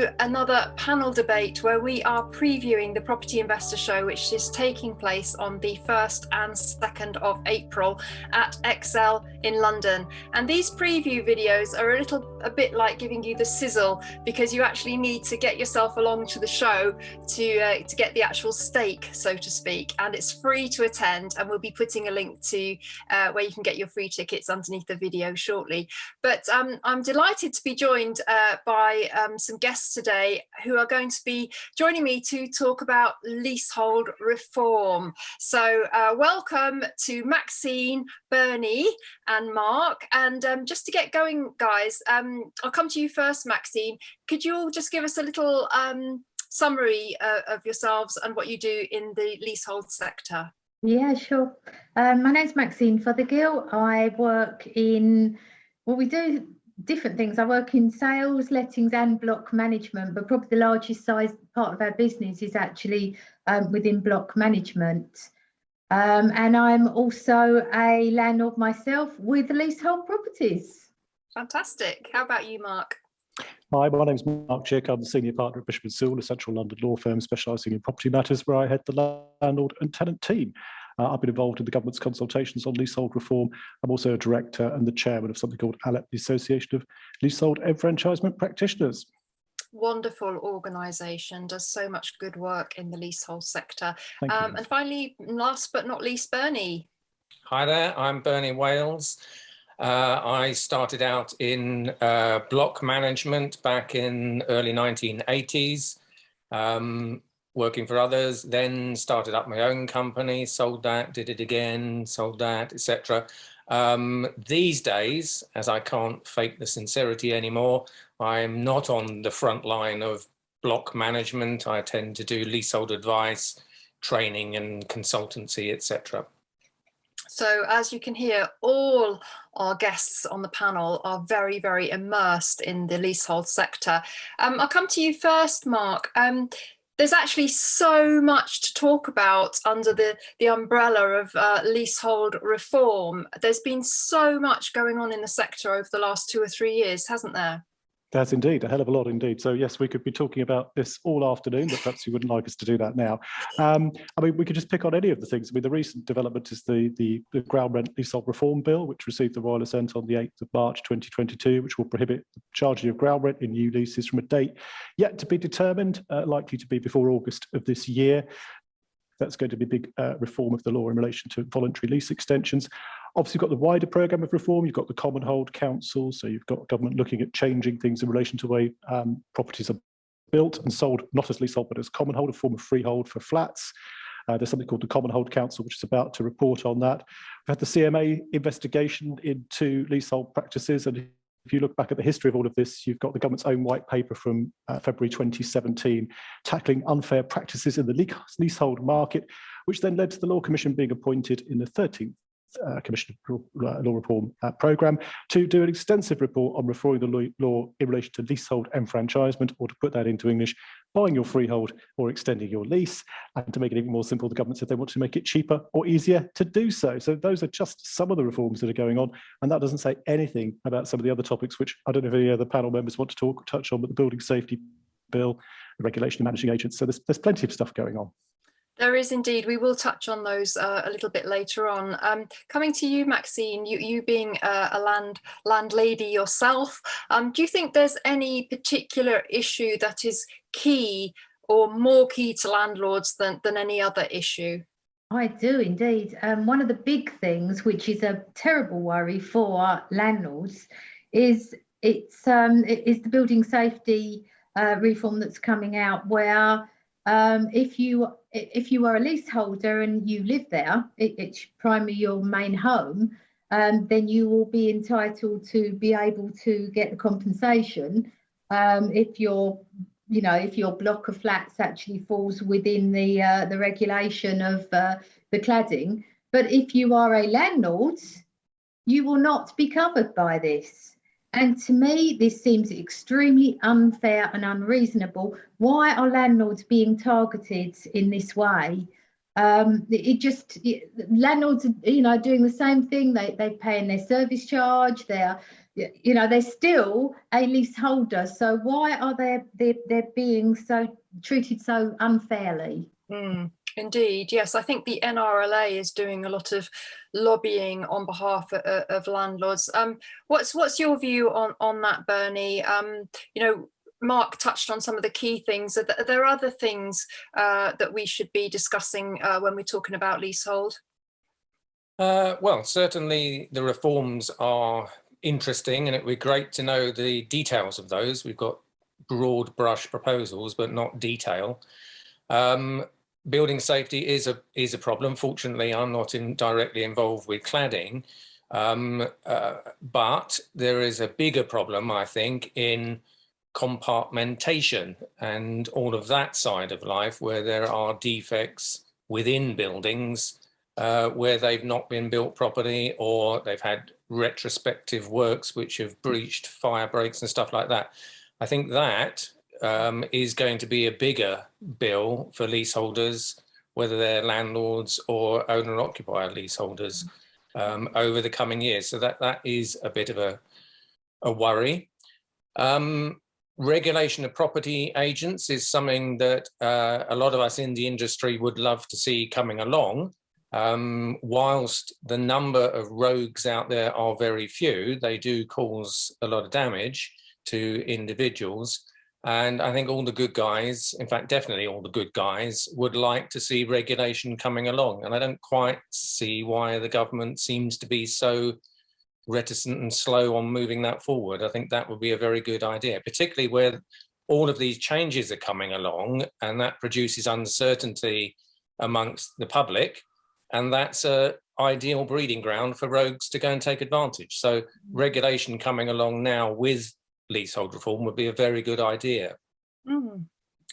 to another panel debate where we are previewing the Property Investor Show, which is taking place on the 1st and 2nd of April at Excel in London. And these preview videos are a bit like giving you the sizzle, because you actually need to get yourself along to the show to get the actual steak, so to speak. And it's free to attend, and we'll be putting a link to where you can get your free tickets underneath the video shortly. But I'm delighted to be joined by some guests today who are going to be joining me to talk about leasehold reform. So welcome to Maxine, Bernie and Mark. And just to get going, guys, I'll come to you first, Maxine. Could you all just give us a little summary of yourselves and what you do in the leasehold sector? Yeah, sure. My name's Maxine Forthergill. I work in, well, we do different things. I work in sales, lettings and block management, but probably the largest size part of our business is actually within block management. And I'm also a landlord myself with leasehold properties. Fantastic. How about you, Mark? Hi, my name's Mark Chick. I'm the senior partner at Bishop & Sewell, a central London law firm specialising in property matters, where I head the landlord and tenant team. I've been involved in the government's consultations on leasehold reform. I'm also a director and the chairman of something called ARLA, the Association of Leasehold Enfranchisement Practitioners. Wonderful organisation, does so much good work in the leasehold sector. Thank you. And finally, last but not least, Bernie. Hi there, I'm Bernie Wales. I started out in block management back in early 1980s. Working for others, then started up my own company, sold that, did it again, sold that, etc. These days, as I can't fake the sincerity anymore, I'm not on the front line of block management. I tend to do leasehold advice, training and consultancy, etc. So as you can hear, all our guests on the panel are very, very immersed in the leasehold sector. I'll come to you first, Mark. There's actually so much to talk about under the umbrella of leasehold reform. There's been so much going on in the sector over the last 2 or 3 years, hasn't there? That's indeed a hell of a lot indeed. So yes, we could be talking about this all afternoon, but perhaps you wouldn't like us to do that now. I mean, we could just pick on any of the things. I mean, the recent development is the ground rent leasehold reform bill, which received the royal assent on the 8th of March 2022, which will prohibit the charging of ground rent in new leases from a date yet to be determined, likely to be before August of this year. That's going to be a big reform of the law in relation to voluntary lease extensions. Obviously, you've got the wider programme of reform. You've got the Common Hold Council. So you've got government looking at changing things in relation to the way properties are built and sold, not as leasehold, but as common hold, a form of freehold for flats. There's something called the Common Hold Council, which is about to report on that. We've had the CMA investigation into leasehold practices. And if you look back at the history of all of this, you've got the government's own white paper from February 2017, tackling unfair practices in the leasehold market, which then led to the Law Commission being appointed in the 13th Commission Law Reform Programme to do an extensive report on reforming the law in relation to leasehold enfranchisement, or to put that into English, buying your freehold or extending your lease. And to make it even more simple, the government said they want to make it cheaper or easier to do so. So those are just some of the reforms that are going on, and that doesn't say anything about some of the other topics, which I don't know if any other panel members want to touch on, but the Building Safety Bill, the regulation of managing agents. So there's plenty of stuff going on. There is indeed. We will touch on those a little bit later on. Coming to you, Maxine, you being a landlady yourself, do you think there's any particular issue that is key or more key to landlords than any other issue? I do indeed. One of the big things, which is a terrible worry for landlords, is the building safety reform that's coming out, where if you are a leaseholder and you live there, it's primarily your main home, then you will be entitled to be able to get the compensation if your block of flats actually falls within the regulation of the cladding. But if you are a landlord, you will not be covered by this. And to me, this seems extremely unfair and unreasonable. Why are landlords being targeted in this way? Landlords are, doing the same thing. They're paying their service charge. They're you know, they're still a leaseholder. So why are they're being so treated so unfairly? Indeed, yes. I think the NRLA is doing a lot of lobbying on behalf of landlords. What's your view on that, Bernie? You know, Mark touched on some of the key things. Are there other things that we should be discussing when we're talking about leasehold? Well, certainly the reforms are interesting, and it would be great to know the details of those. We've got broad brush proposals, but not detail. Building safety is a problem. Fortunately, I'm not directly involved with cladding, but there is a bigger problem, I think, in compartmentation and all of that side of life, where there are defects within buildings where they've not been built properly, or they've had retrospective works which have breached fire breaks and stuff like that. I think that is going to be a bigger bill for leaseholders, whether they're landlords or owner-occupier leaseholders, over the coming years. So that is a bit of a worry. Regulation of property agents is something that a lot of us in the industry would love to see coming along. Whilst the number of rogues out there are very few, they do cause a lot of damage to individuals. And I think all the good guys, in fact, definitely all the good guys, would like to see regulation coming along. And I don't quite see why the government seems to be so reticent and slow on moving that forward. I think that would be a very good idea, particularly where all of these changes are coming along, and that produces uncertainty amongst the public. And that's an ideal breeding ground for rogues to go and take advantage. So regulation coming along now with leasehold reform would be a very good idea.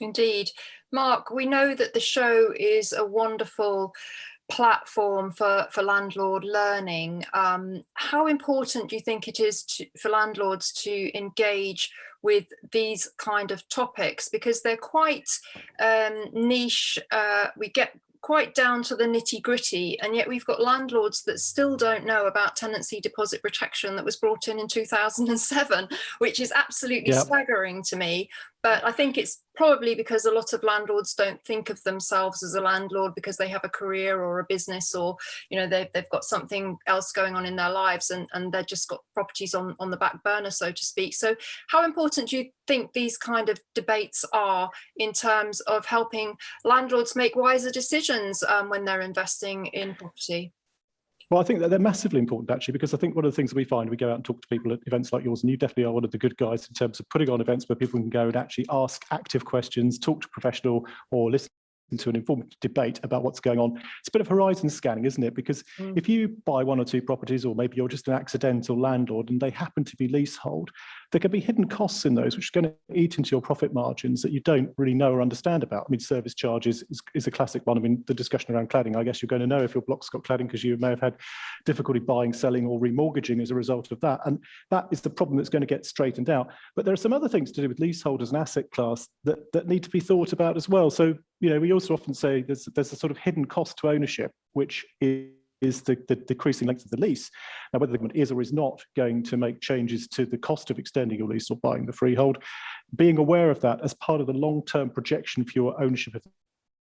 Indeed. Mark, we know that the show is a wonderful platform for landlord learning. How important do you think it is for landlords to engage with these kind of topics? Because they're quite niche. We get quite down to the nitty-gritty, and yet we've got landlords that still don't know about tenancy deposit protection that was brought in 2007, which is absolutely staggering to me. But I think it's probably because a lot of landlords don't think of themselves as a landlord because they have a career or a business, or you know, they've got something else going on in their lives, and they've just got properties on the back burner, so to speak. So how important do you think these kind of debates are in terms of helping landlords make wiser decisions when they're investing in property? Well, I think that they're massively important, actually, because I think one of the things that we find, we go out and talk to people at events like yours, and you definitely are one of the good guys in terms of putting on events where people can go and actually ask active questions, talk to a professional, or listen to an informative debate about what's going on. It's a bit of horizon scanning, isn't it? Because if you buy one or two properties, or maybe you're just an accidental landlord and they happen to be leasehold, there can be hidden costs in those which are going to eat into your profit margins that you don't really know or understand about. I mean, service charges is a classic one. I mean, the discussion around cladding, I guess you're going to know if your block's got cladding because you may have had difficulty buying, selling, or remortgaging as a result of that. And that is the problem that's going to get straightened out. But there are some other things to do with leasehold as an asset class that need to be thought about as well. So, you know, we also often say there's a sort of hidden cost to ownership, which is the decreasing length of the lease. Now, whether the government is or is not going to make changes to the cost of extending your lease or buying the freehold, being aware of that as part of the long-term projection for your ownership of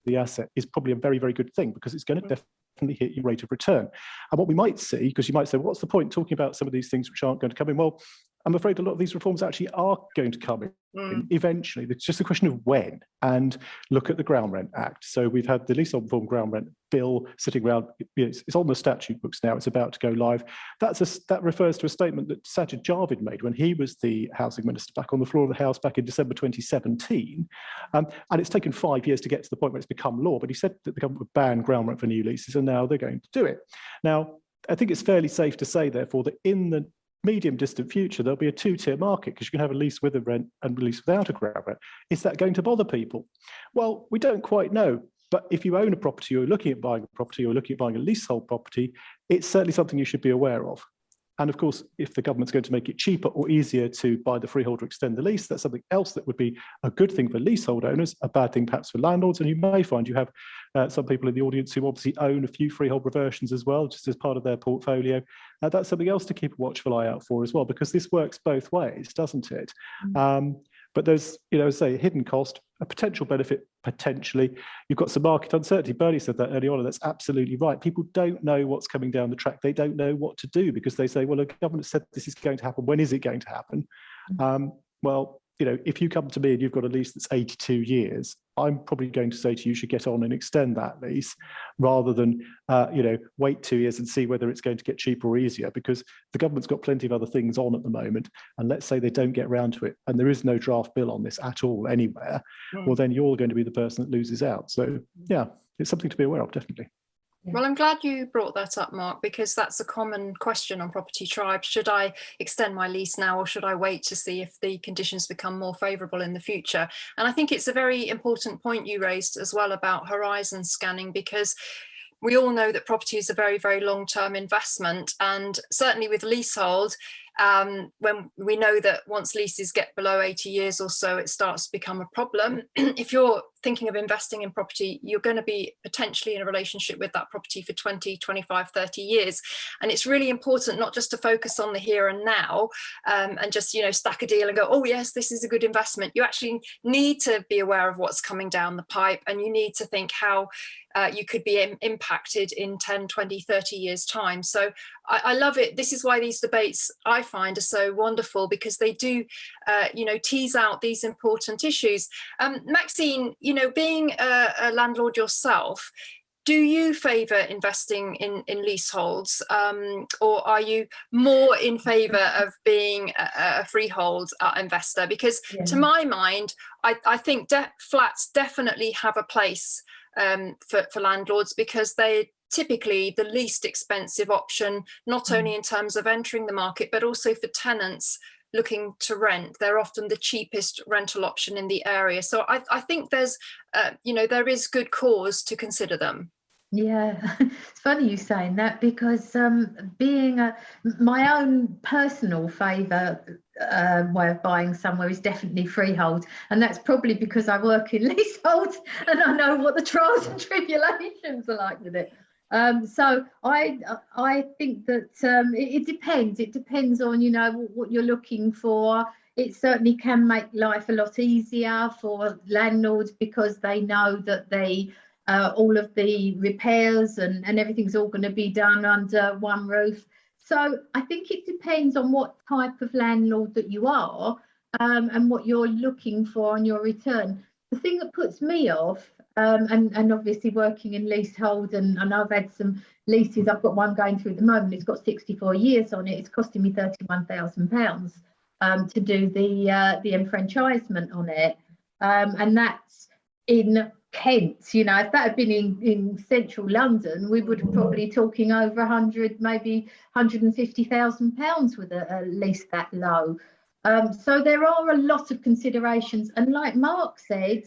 the asset is probably a very, very good thing, because it's going to definitely hit your rate of return. And what we might see, because you might say, well, what's the point talking about some of these things which aren't going to come in? Well, I'm afraid a lot of these reforms actually are going to come in eventually. It's just a question of when. And look at the Ground Rent Act. So we've had the Leasehold Reform Ground Rent Bill sitting around. It's on the statute books now. It's about to go live. That refers to a statement that Sajid Javid made when he was the housing minister back on the floor of the House back in December 2017. And it's taken 5 years to get to the point where it's become law. But he said that the government would ban ground rent for new leases, and now they're going to do it. Now, I think it's fairly safe to say, therefore, that in the medium distant future, there'll be a two-tier market, because you can have a lease with a rent and a lease without a ground rent. Is that going to bother people? Well, we don't quite know. But if you own a property, or you're looking at buying a property, or looking at buying a leasehold property, it's certainly something you should be aware of. And of course, if the government's going to make it cheaper or easier to buy the freehold or extend the lease, that's something else that would be a good thing for leasehold owners, a bad thing perhaps for landlords. And you may find you have some people in the audience who obviously own a few freehold reversions as well, just as part of their portfolio. That's something else to keep a watchful eye out for as well, because this works both ways, doesn't it? But there's, say, a hidden cost, a potential benefit, potentially. You've got some market uncertainty. Bernie said that early on, and that's absolutely right. People don't know what's coming down the track. They don't know what to do because they say, well, the government said this is going to happen. When is it going to happen? Well, if you come to me and you've got a lease that's 82 years, I'm probably going to say to you, you should get on and extend that lease rather than, wait 2 years and see whether it's going to get cheaper or easier, because the government's got plenty of other things on at the moment. And let's say they don't get around to it and there is no draft bill on this at all anywhere, well, then you're going to be the person that loses out. So, yeah, it's something to be aware of, definitely. Well, I'm glad you brought that up, Mark, because that's a common question on Property Tribe. Should I extend my lease now, or should I wait to see if the conditions become more favourable in the future? And I think it's a very important point you raised as well about horizon scanning, because we all know that property is a very, very long-term investment. And certainly with leasehold, when we know that once leases get below 80 years or so, it starts to become a problem. If you're thinking of investing in property, you're going to be potentially in a relationship with that property for 20, 25, 30 years. And it's really important not just to focus on the here and now and just, stack a deal and go, oh, yes, this is a good investment. You actually need to be aware of what's coming down the pipe, and you need to think how you could be impacted in 10, 20, 30 years time. So I love it. This is why these debates I find are so wonderful, because they do, tease out these important issues. Maxine, being a landlord yourself, do you favour investing in leaseholds, or are you more in favour of being a freehold investor? Because to my mind, I think flats definitely have a place for landlords, because they typically the least expensive option, not only in terms of entering the market, but also for tenants looking to rent. They're often the cheapest rental option in the area. So I think there's, there is good cause to consider them. Yeah, it's funny you saying that, because being my own personal favour way of buying somewhere is definitely freehold, and that's probably because I work in leasehold and I know what the trials and tribulations are like with it. So I think that it depends. It depends on what you're looking for. It certainly can make life a lot easier for landlords, because they know that they all of the repairs and everything's all going to be done under one roof. So I think it depends on what type of landlord that you are and what you're looking for on your return. The thing that puts me off, and obviously working in leasehold, and I know I've had some leases, I've got one going through at the moment, it's got 64 years on it, it's costing me £31,000 to do the enfranchisement on it, and that's in Kent. If that had been in central London, we would have probably talking over 100, maybe £150,000 with a lease that low. So there are a lot of considerations, and like Mark said,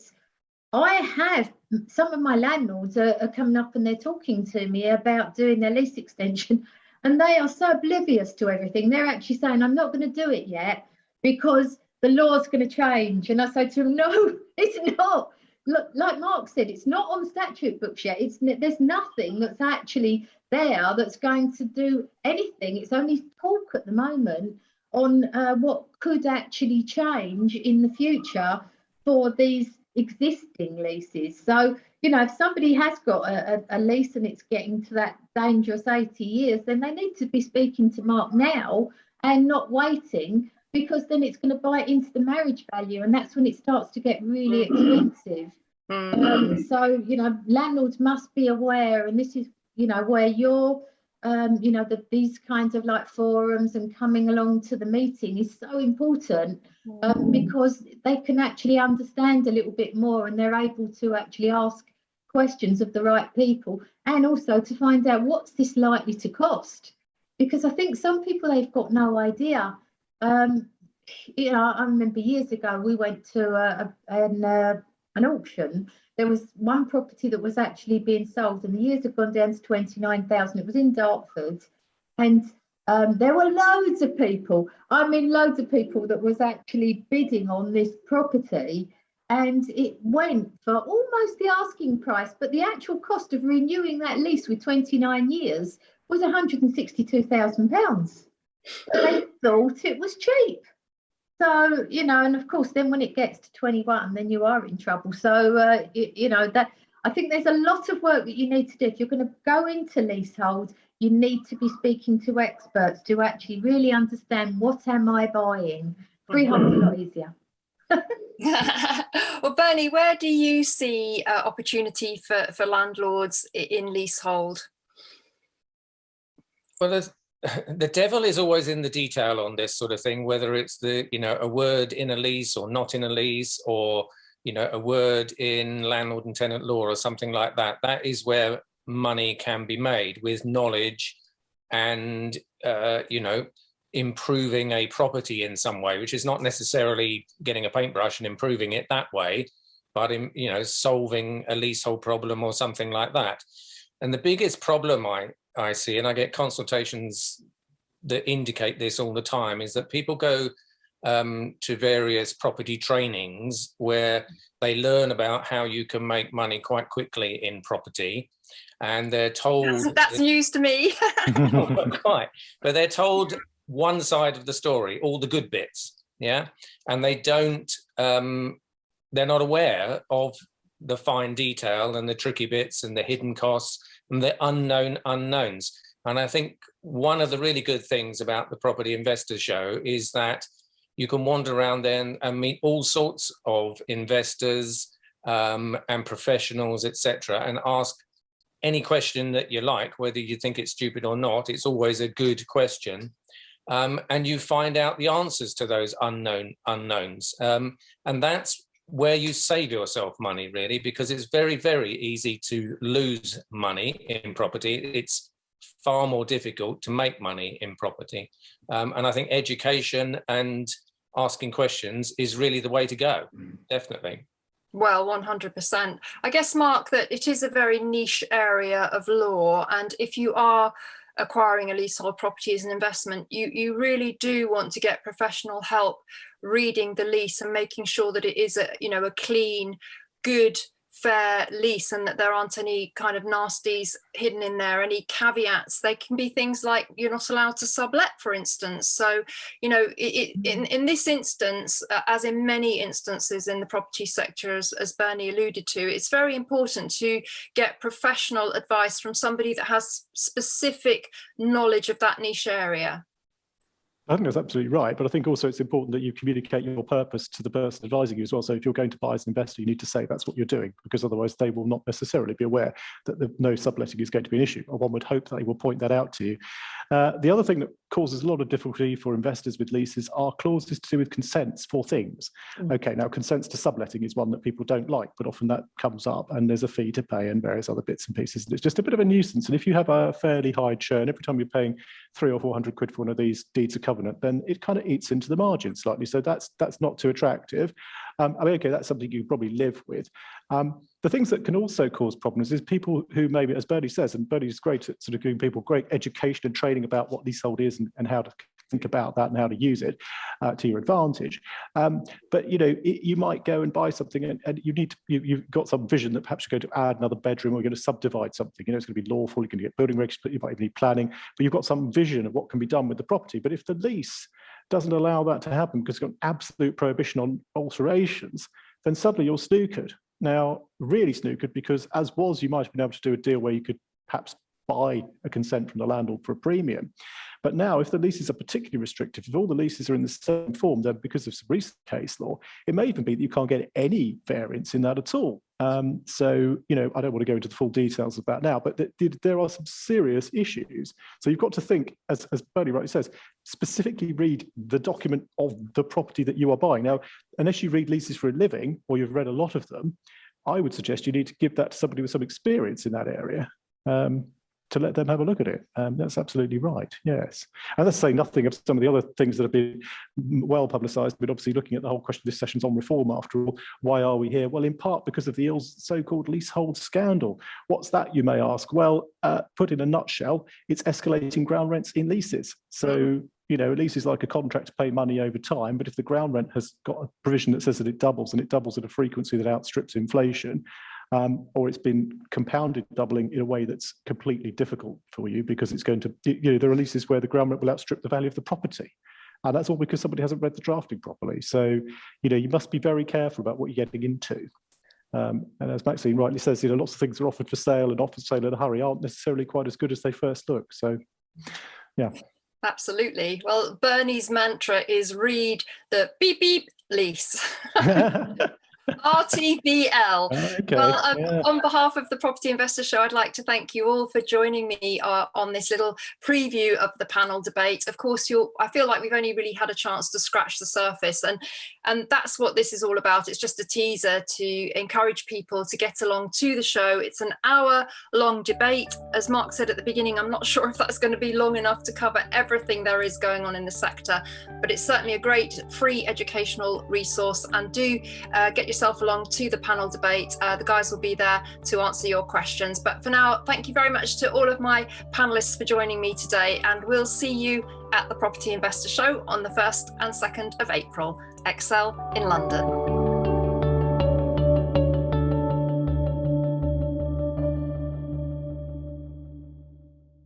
I have some of my landlords are coming up and they're talking to me about doing their lease extension, and they are so oblivious to everything. They're actually saying, I'm not going to do it yet because the law's going to change. And I say to them, no, it's not. Look, like Mark said, it's not on statute books yet. There's nothing that's actually there that's going to do anything. It's only talk at the moment on what could actually change in the future for these existing leases. So, if somebody has got a lease and it's getting to that dangerous 80 years, then they need to be speaking to Mark now and not waiting, because then it's going to bite into the marriage value, and that's when it starts to get really expensive. So, landlords must be aware, and this is, where you're, these kinds of like forums and coming along to the meeting is so important, because they can actually understand a little bit more, and they're able to actually ask questions of the right people, and also to find out what's this likely to cost, because I think some people, they've got no idea. I remember years ago we went to an auction. There was one property that was actually being sold, and the years had gone down to 29,000. It was in Dartford, and There were loads of people, I mean, loads of people that was actually bidding on this property, and it went for almost the asking price, but the actual cost of renewing that lease with 29 years was £162,000. They thought it was cheap. So, you know, and of course, then when it gets to 21, then you are in trouble. So, you know, that I think there's a lot of work that you need to do. If you're going to go into leasehold, you need to be speaking to experts to actually really understand, what am I buying? Freehold's a lot easier. Well, Bernie, where do you see opportunity for landlords in leasehold? Well, the devil is always in the detail on this sort of thing, whether it's a word in a lease or not in a lease, or a word in landlord and tenant law or something like that. That is where money can be made, with knowledge and improving a property in some way, which is not necessarily getting a paintbrush and improving it that way, but in solving a leasehold problem or something like that. And the biggest problem I see, and I get consultations that indicate this all the time, is that people go to various property trainings where they learn about how you can make money quite quickly in property, and they're told that's news to me. Not quite, but they're told one side of the story, all the good bits, yeah, and they don't they're not aware of the fine detail and the tricky bits and the hidden costs and the unknown unknowns. And I think one of the really good things about the Property Investor Show is that you can wander around there and meet all sorts of investors and professionals, etc., and ask any question that you like, whether you think it's stupid or not. It's always a good question. And you find out the answers to those unknown unknowns. And that's where you save yourself money, really, because it's very, very easy to lose money in property. It's far more difficult to make money in property. And I think education and asking questions is really the way to go, definitely. Well, 100%. I guess, Mark, that it is a very niche area of law, and if you are acquiring a leasehold property as an investment, you really do want to get professional help reading the lease and making sure that it is a clean, good, fair lease, and that there aren't any kind of nasties hidden in there, any caveats. They can be things like you're not allowed to sublet, for instance. So, in this instance, as in many instances in the property sector, as Bernie alluded to, it's very important to get professional advice from somebody that has specific knowledge of that niche area. I think that's absolutely right, but I think also it's important that you communicate your purpose to the person advising you as well. So if you're going to buy as an investor, you need to say that's what you're doing, because otherwise they will not necessarily be aware that no subletting is going to be an issue, or one would hope that they will point that out to you. The other thing that causes a lot of difficulty for investors with leases are clauses to do with consents for things. Okay, now consents to subletting is one that people don't like, but often that comes up and there's a fee to pay and various other bits and pieces. And it's just a bit of a nuisance. And if you have a fairly high churn, every time you're paying 300 or 400 quid for one of these deeds of covenant, then it kind of eats into the margin slightly. So that's not too attractive. I mean, okay, that's something you probably live with. The things that can also cause problems is people who maybe, as Bernie says, and Bernie's great at sort of giving people great education and training about what leasehold is and how to think about that and how to use it to your advantage. But you might go and buy something and you've got some vision that perhaps you're going to add another bedroom, or you're going to subdivide something. It's going to be lawful. You're going to get building regs, you might even need planning, but you've got some vision of what can be done with the property. But if the lease doesn't allow that to happen because it's got an absolute prohibition on alterations, then suddenly you're snookered. Now, really snookered, because as was, you might have been able to do a deal where you could perhaps buy a consent from the landlord for a premium. But now, if the leases are particularly restrictive, if all the leases are in the same form, then because of some recent case law, it may even be that you can't get any variance in that at all. So, I don't want to go into the full details of that now, but there are some serious issues. So you've got to think, as Bernie rightly says, specifically read the document of the property that you are buying. Now, unless you read leases for a living, or you've read a lot of them, I would suggest you need to give that to somebody with some experience in that area. to let them have a look at it. That's absolutely right, yes. And let's say nothing of some of the other things that have been well publicised, but obviously looking at the whole question, this session's on reform after all. Why are we here? Well, in part because of the so-called leasehold scandal. What's that, you may ask? Well, put in a nutshell, it's escalating ground rents in leases. So, you know, a lease is like a contract to pay money over time, but if the ground rent has got a provision that says that it doubles, and it doubles at a frequency that outstrips inflation, or it's been compounded doubling in a way that's completely difficult for you because it's going to, you know, there are leases where the ground rent will outstrip the value of the property. And that's all because somebody hasn't read the drafting properly. So, you know, you must be very careful about what you're getting into. And as Maxine rightly says, you know, lots of things are offered for sale and offered for sale in a hurry aren't necessarily quite as good as they first look. So, yeah. Absolutely. Well, Bernie's mantra is read the beep beep lease. RTBL. Okay, well, on behalf of the Property Investor Show, I'd like to thank you all for joining me on this little preview of the panel debate. Of course, I feel like we've only really had a chance to scratch the surface, and that's what this is all about. It's just a teaser to encourage people to get along to the show. It's an hour-long debate. As Mark said at the beginning, I'm not sure if that's going to be long enough to cover everything there is going on in the sector, but it's certainly a great free educational resource, and do get yourself along to the panel debate. The guys will be there to answer your questions. But for now, thank you very much to all of my panelists for joining me today, and we'll see you at the Property Investor Show on the 1st and 2nd of April, Excel in London.